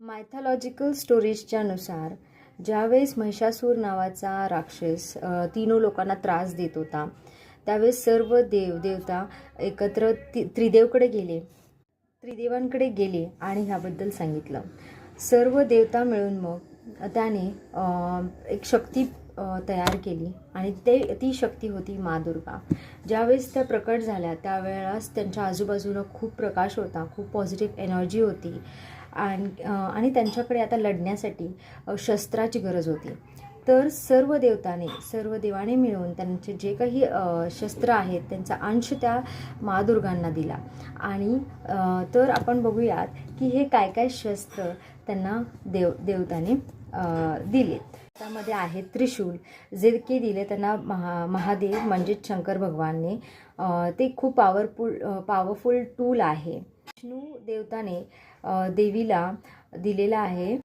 Mythological स्टोरीजच्या नुसार ज्यावेळेस महिषासूर नावाचा राक्षस तीनों लोकांना त्रास देत होता, त्यावेळेस सर्व देवता एकत्र त्रिदेवांकडे गेले आणि ह्याबद्दल सांगितलं. सर्व देवता मिळून मग त्याने एक शक्ती तयार केली आणि ती शक्ती होती माँ दुर्गा. ज्यावेळेस त्या प्रकट झाल्या त्यावेळेस त्यांच्या आजूबाजूला खूप प्रकाश होता, खूप पॉझिटिव्ह एनर्जी होती आणि त्यांच्याकडे आता लढण्यासाठी शस्त्राची गरज होती. तर सर्व देवाने मिळून त्यांचे जे काही शस्त्र आहेत त्यांचा अंश त्या माँ दुर्गांना दिला. आणि तर आपण बघूयात की हे काय काय शस्त्र त्यांना देवताने दिलेत. त्यामध्ये आहे त्रिशूल, जे की दिले त्यांना महादेव म्हणजेच शंकर भगवानने. ते खूप पॉवरफुल टूल आहे. विष्णू देवताने देवीला दिलेला आहे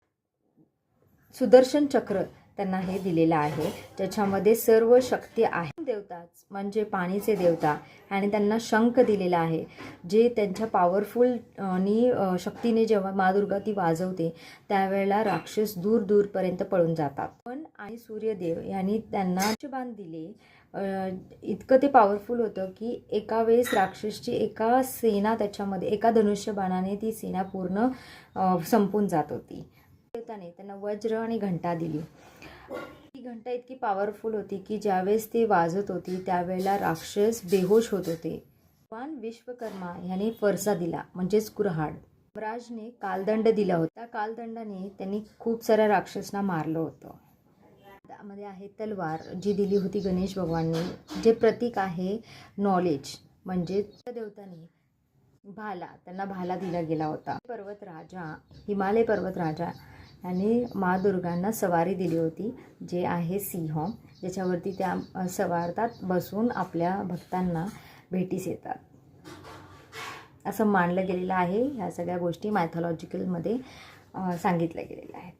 सुदर्शन चक्र, त्यांना हे दिलेलं आहे ज्याच्यामध्ये सर्व शक्ती आहे. देवताच म्हणजे पाणीचे देवता आणि त्यांना शंख दिलेला आहे, जे त्यांच्या पॉवरफुल आणि शक्तीने जेव्हा माँ दुर्गा ती वाजवते त्यावेळेला राक्षस दूर दूरपर्यंत पळून जातात. पण आणि सूर्यदेव यांनी त्यांना बाण दिले. इतकं ते पॉवरफुल होतं की एका वेळेस राक्षसची एका धनुष्य बाणाने ती सेना पूर्ण संपून जात होती. देवताने त्यांना वज्र आणि घंटा दिली. ही घंटा इतकी पॉवरफुल होती की ज्यावेळेस ती वाजत होती त्यावेळेला राक्षस बेहोश होत होते. भगवान विश्वकर्मा ह्याने फरसा दिला म्हणजेच कुऱ्हाड. यमराजने कालदंड दिला होता. त्या कालदंडाने त्यांनी खूप साऱ्या राक्षसांना मारलं होतं. त्यामध्ये आहे तलवार, जी दिली होती गणेश भगवानने, जे प्रतीक आहे नॉलेज. म्हणजे देवताने त्यांना भाला दिला गेला होता. हिमालय पर्वत राजा यांनी माँ दुर्गांना सवारी दिली होती, जे आहे सिंह, ज्याच्यावरती त्या सवारतात बसून आपल्या भक्तांना भेटीस येतात असं मानलं गेलेलं आहे. ह्या सगळ्या गोष्टी मायथॉलॉजिकलमध्ये सांगितल्या गेलेल्या आहेत.